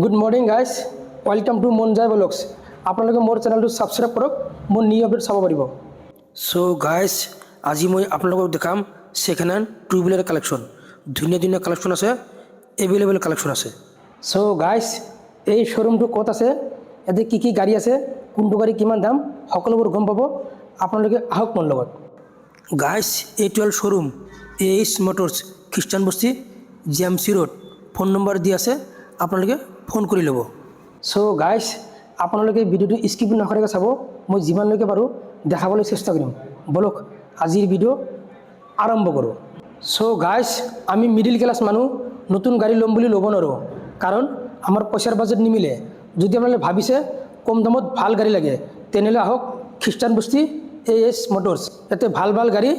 Good morning guys, welcome to Monjai vlogs. আপোনালোকে মোৰ চেনেলটো ছাবস্ক্ৰাইব কৰক, মোৰ নিউ আপডেট চাব পাৰিব। চ' গাইজ, আজি মই আপোনালোকক দেখাম second hand two wheeler collection. ধুনীয়া ধুনীয়া কালেকশ্যন আছে, এভেইলেবল কালেকশ্যন আছে। চ' গাইজ, এই শ্ব'ৰুমটো ক'ত আছে, ইয়াতে কি কি গাড়ী আছে, কোনটো গাড়ী কিমান দাম, সকলোবোৰ গম পাব। আপোনালোকে আহক মোৰ লগত। গাইজ, এইটো হ'ল শ্ব'ৰুম AH মটৰ্ছ, খ্ৰীষ্টান বস্তি, GMC ৰোড। ফোন নম্বৰ দি আছে, আপোনালোকে ফোন কৰি ল'ব। চ' গাইজ, আপোনালোকে ভিডিঅ'টো স্কিপ নকৰাকৈ চাব। মই যিমানলৈকে পাৰোঁ দেখাবলৈ চেষ্টা কৰিম। বলক আজিৰ ভিডিঅ' আৰম্ভ কৰোঁ। চ' গাইজ, আমি মিডিল ক্লাছ মানুহ, নতুন গাড়ী ল'ম বুলি ল'ব নোৱাৰোঁ, কাৰণ আমাৰ পইচাৰ বাজেট নিমিলে। যদি আপোনালোকে ভাবিছে কম দামত ভাল গাড়ী লাগে, তেনেহ'লে আহক খ্ৰীষ্টান বস্তি AH মটৰ্ছ। ইয়াতে ভাল ভাল গাড়ী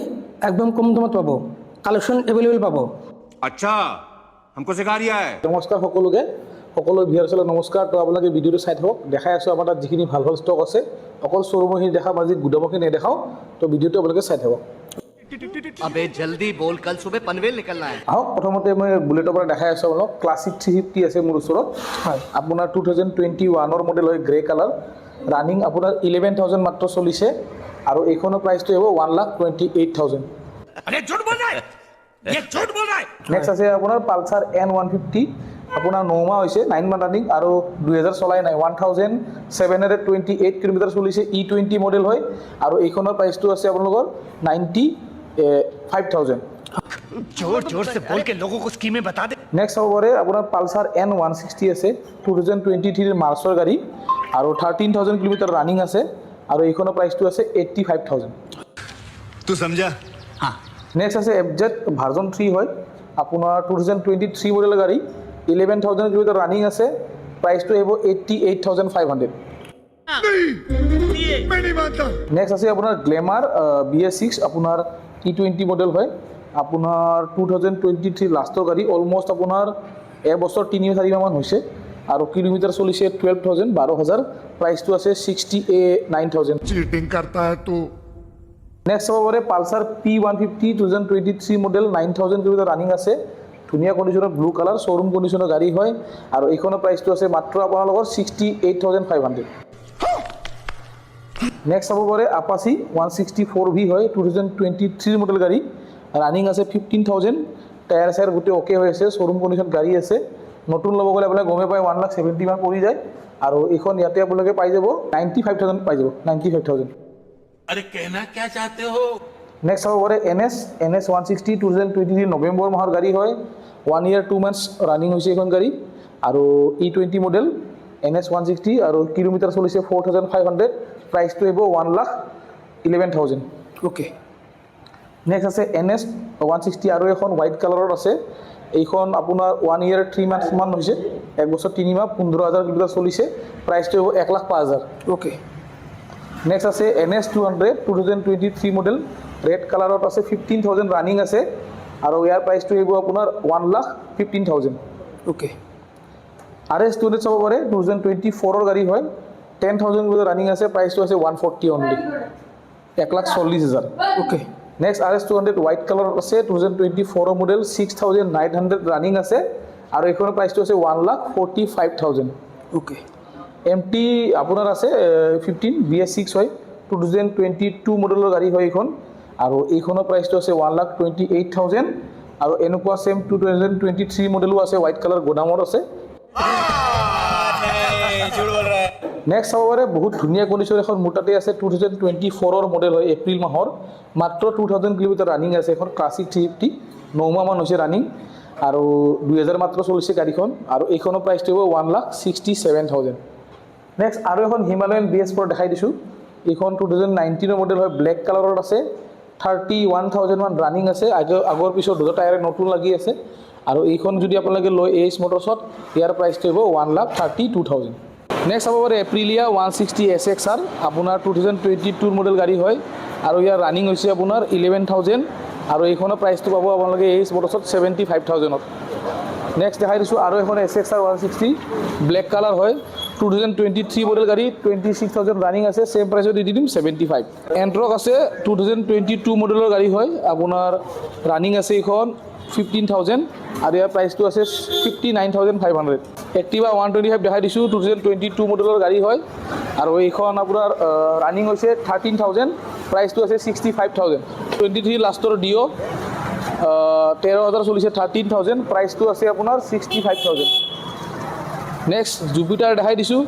একদম কম দামত পাব, কালেকশ্যন এভেইলেবল পাব। अच्छा हमको सिखा रिया है। নমস্কাৰ সকলো ভিউৱাৰ্ছলৈ নমস্কাৰ। তো আপোনালোকে ভিডিঅ'টো চাই থাকক, দেখাই আছোঁ আমাৰ তাত যিখিনি ভাল ভাল ষ্টক আছে। অকল শ্ব'ৰুমৰখিনি দেখাম, আজি গুদামৰখিনি নেদেখাওঁ। তো ভিডিঅ'টো আপোনালোকে চাই থাকক। अबे जल्दी बोल, कल सुबह पनवेल निकलना है। আহক, প্ৰথমতে মই বুলেটৰ পৰা দেখাই আছোঁ আপোনালোক। ক্লাছিক 350 আছে মোৰ ওচৰত। হয়, আপোনাৰ 2021 মডেল হয়, গ্ৰে কালাৰ। ৰানিং আপোনাৰ 11,000 মাত্ৰ চলিছে, আৰু এইখনৰ প্ৰাইচটো হ'ব 1,28,000। अरे झूठ बोल रहा है, ये झूठ बोल रहा है। নেক্সট আছে আপোনাৰ পালচাৰ N150, আপোনাৰ 9 মাহ হৈছে, 9 মাহ ৰানিং, আৰু 2000 চলাই নাই। 1,728 কিলোমিটাৰ চলিছে, E20 মডেল হয়, আৰু এইখনৰ প্ৰাইচটো আছে আপোনালোকৰ 95,000। जोर जोर से बोल के लोगों को स्कीमें बता दे। নেক্সট হ'ব পাৰে আপোনাৰ পালচাৰ N160 আছে, 2023 মাৰ্চৰ গাড়ী, আৰু 13,000 কিলোমিটাৰ ৰানিং আছে, আৰু এইখনৰ প্ৰাইচটো আছে 85,000। तू समझा? हाँ। নেক্সট আছে FZ ভাৰ্জন 3 হয়, আপোনাৰ 2023 মডেলৰ গাড়ী, 11,000 কিলোমিটাৰ ৰানিং আছে, প্ৰাইচটো আহিব 88,500। मैं नहीं मानता। নেক্সট আছে আপোনাৰ গ্লেমাৰ BS6, আপোনাৰ E20 মডেল হয়, আপোনাৰ 2023 লাষ্টৰ গাড়ী, অলমষ্ট আপোনাৰ এবছৰ 3-4 মাহমান হৈছে, আৰু কিলোমিটাৰ চলিছে 12,000, প্ৰাইচটো আছে 69,000। चीटिंग करता है तू। নেক্সট হ'ব পাৰে Pulsar P150, 2023 model, 9,000 kilometre running আছে, ধুনীয়া কণ্ডিশ্যনৰ ব্লু কালাৰ, শ্ব'ৰুম কণ্ডিশ্যনৰ গাড়ী হয়, আৰু এইখনৰ প্ৰাইচটো আছে মাত্ৰ আপোনালোকৰ 68,500। নেক্সট হ'ব পাৰে আপাচি 164V হয়, 2023 মডেল গাড়ী, ৰানিং আছে 15,000, টায়াৰ চায়াৰ গোটেই অ'কে হৈ আছে, শ্ব'ৰুম কণ্ডিশ্যন গাড়ী আছে। নতুন ল'ব গ'লে আপোনালোকে গমে পায় 1,70,000 মান পৰি যায়, আৰু এইখন ইয়াতে আপোনালোকে পাই যাব 95,000 পাই যাব, 95,000। अरे कहना क्या चाहते हो? নেক্সট হ'ব পাৰে NS 160, 2023 নৱেম্বৰ মাহৰ গাড়ী হয়, 1 year 2 months ৰানিং হৈছে এইখন গাড়ী, আৰু E20 মডেল NS 160, আৰু কিলোমিটাৰ চলিছে 4,500, প্ৰাইচটো আহিব 1,11,000। অ'কে। নেক্সট আছে NS 160, আৰু এখন হোৱাইট কালাৰত আছে, এইখন আপোনাৰ 1 year 3 months মান হৈছে, 1 বছৰ 3 মাহ, 15,000 কিলোমিটাৰ চলিছে, প্ৰাইচটো হ'ব 1,05,000। অ'কে। নেক্সট আছে NS 200, 2023 মডেল, ৰেড কালাৰত আছে, 15,000 ৰানিং আছে, আৰু ইয়াৰ প্ৰাইচটো আহিব আপোনাৰ 1,15,000। অ'কে। RS 200 চাব পাৰে, 2024 গাড়ী হয়, 10,000 কিলোমিটাৰ ৰানিং আছে, প্ৰাইচটো আছে 140 only, 1,40,000। Okay. Next RS 200 white কালাৰত আছে, 2024 মডেল, 6,900 ৰানিং আছে, আৰু এইখনৰ প্ৰাইচটো আছে 1,45,000। অ'কে। MT আপোনাৰ আছে 15 BS6 হয়, 2022 মডেলৰ গাড়ী হয় এইখন, আৰু এইখনৰ প্ৰাইচটো আছে 1,28,000, আৰু এনেকুৱা ছেম 2023 মডেলো আছে, হোৱাইট কালাৰ গোদামত আছে। নেক্সট চাব পাৰে বহুত ধুনীয়া কণ্ডিশ্যন এখন মোৰ তাতে আছে, 2024 মডেল হয়, এপ্ৰিল মাহৰ, মাত্ৰ 2,000 কিলোমিটাৰ ৰানিং আছে, এখন ক্লাছিক 350, 9 মাহমান হৈছে ৰানিং, আৰু 2,000 মাত্ৰ চলিছে গাড়ীখন, আৰু এইখনৰ প্ৰাইচটো হ'ব 1,67,000। নেক্সট আৰু এখন হিমালয়ান BS4 দেখাই দিছোঁ, এইখন 2019 মডেল হয়, ব্লেক কালাৰত আছে, 31,000 মান ৰানিং আছে, আগৰ পিছত দুটা টায়াৰে নতুন লাগি আছে, আৰু এইখন যদি আপোনালোকে লয় AH মটৰ্ছত, ইয়াৰ প্ৰাইচটো হ'ব 1,32,000। নেক্সট চাব পাৰে এপ্ৰিলিয়া 160 SXR, আপোনাৰ 2022 মডেল গাড়ী হয়, আৰু ইয়াৰ ৰানিং হৈছে আপোনাৰ 11,000, আৰু এইখনৰ প্ৰাইচটো পাব আপোনালোকে AH মটৰ্ছত 75,000ত। নেক্সট দেখাই দিছোঁ আৰু এখন SXR 160, ব্লেক কালাৰ হয়, 2023 মডেল গাড়ী 26,000 ৰানিং আছে সেম প্ৰাইসত দি দিম 75 এন্ট্ৰক আছে 2022 মডেলৰ গাড়ী হয় আপোনাৰ ৰানিং আছে এখন 15,000 আৰু ইয়াৰ প্ৰাইসটো আছে 59,500 এক্টিভা 125 দেখাই দিছোঁ 2022 মডেলৰ গাড়ী হয় আৰু এইখন আপোনাৰ ৰানিং হৈছে 13,000 প্ৰাইসটো আছে 65,000 23 লাষ্টৰ ডিঅ 13,000 চলিছে 13,000 প্ৰাইসটো আছে আপোনাৰ 65,000 নেক্সট জুপিটাৰ দেখাই দিছোঁ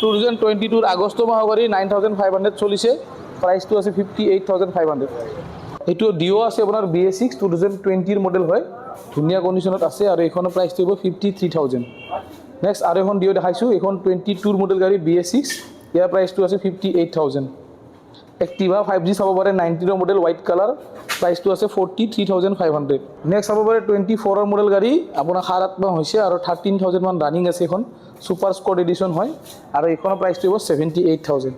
2022 আগষ্ট মাহৰ গাড়ী 9,500 চলিছে প্ৰাইসটো আছে 58,500 এইটো ডিঅ আছে আপোনাৰ BS6 2020 মডেল হয় ধুনীয়া কণ্ডিশ্যনত আছে আৰু এইখনৰ প্ৰাইসটো হ'ব 53,000 নেক্সট আৰু এখন ডিঅ দেখাইছোঁ এইখন 22 মডেল গাড়ী BS6 ইয়াৰ প্ৰাইসটো আছে 58,000 এক্টিভা 5G চাব পাৰে 19 মডেল হোৱাইট কালাৰ প্ৰাইসটো আছে 43,500 নেক্সট চাব পাৰে 24 মডেল গাড়ী আপোনাৰ 7 মাহ হৈছে আৰু 13,000 মান ৰানিং আছে এখন সুপাৰ স্কট এডিশ্যন হয় আৰু এইখনৰ প্ৰাইসটো হ'ব 78,000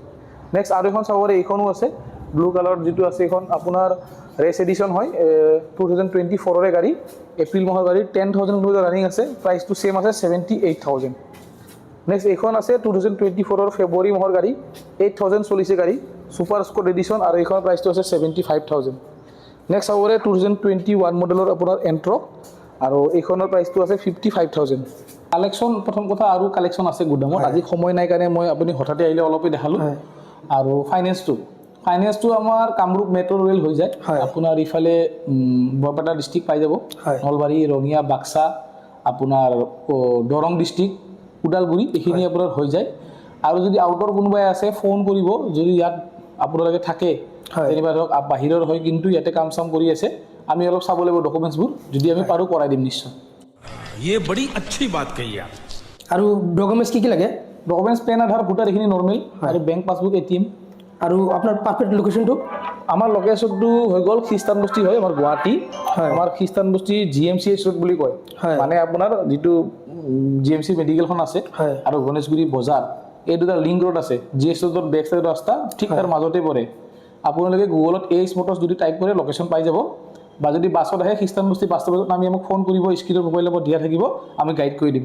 নেক্সট আৰু এখন চাব পাৰে এইখনো আছে ব্লু কালাৰ যিটো আছে এইখন আপোনাৰ ৰেচ এডিশ্যন হয় 2024 গাড়ী এপ্ৰিল মাহৰ গাড়ী 10,000 কিলোমিটাৰ ৰানিং আছে প্ৰাইসটো সেম আছে 78,000 নেক্সট এইখন আছে 2024 ফেব্ৰুৱাৰী মাহৰ গাড়ী 8,000 চলিছে গাড়ী সুপাৰ স্কট এডিশ্যন আৰু এইখনৰ প্ৰাইসটো আছে 75,000 নেক্সট চাব পাৰে 2021 মডেলৰ আপোনাৰ এন্ট্ৰক আৰু এইখনৰ প্ৰাইসটো আছে 55,000 কালেকশ্যন প্ৰথম কথা আৰু কালেকশ্যন আছে গুদামত আজি সময় নাই কাৰণে মই আপুনি হঠাতে আহিলে অলপে দেখালোঁ আৰু ফাইনেন্সটো আমাৰ কামৰূপ মেট্ৰ' ৰেল হৈ যায় আপোনাৰ ইফালে বৰপেটা ডিষ্ট্ৰিক্ট পাই যাব নলবাৰী ৰঙিয়া বাক্সা আপোনাৰ দৰং ডিষ্ট্ৰিক্ট ওদালগুৰি এইখিনি আপোনাৰ হৈ যায় আৰু যদি আউটৰ কোনোবাই আছে ফোন কৰিব যদি ইয়াত আপোনালোকে থাকে যেনিবা ধৰক বাহিৰৰ হয় কিন্তু ইয়াতে কাম চাম কৰি আছে আমি অলপ চাব লাগিব ডকুমেণ্টছবোৰ যদি আমি পাৰোঁ কৰাই দিম নিশ্চয় ये बड़ी अच्छी बात कही आप আৰু ডকুমেণ্টছ কি লাগে ডকুমেণ্টছ পেন আধাৰ ভোটাৰ এইখিনি নৰ্মেল আৰু বেংক পাছবুক ATM আৰু আপোনাৰ পাৰফেক্ট লোকেশ্যনটো আমাৰ লোকেশ্যনটো হৈ গ'ল খ্ৰীষ্টান বস্তি হয় আমাৰ গুৱাহাটী আমাৰ খ্ৰীষ্টান বস্তি GMCH ৰোড বুলি কয় মানে আপোনাৰ যিটো GMC মেডিকেলখন আছে আৰু গণেশগুৰি বজাৰ এই দুটা লিংক ৰোড আছে GS ৰোডৰ বেক চাইড ৰাস্তা ঠিক তাৰ মাজতে পৰে আপোনালোকে গুগলত AS মটৰ্ছ যদি টাইপ কৰে লোকেশ্যন পাই যাব বা যদি বাছত আহে খ্ৰীষ্টান বস্তি 5 বজাত আমি আমাক ফোন কৰিব স্ক্ৰীনৰ মোবাইল নম্বৰ দিয়া থাকিব আমি গাইড কৰি দিম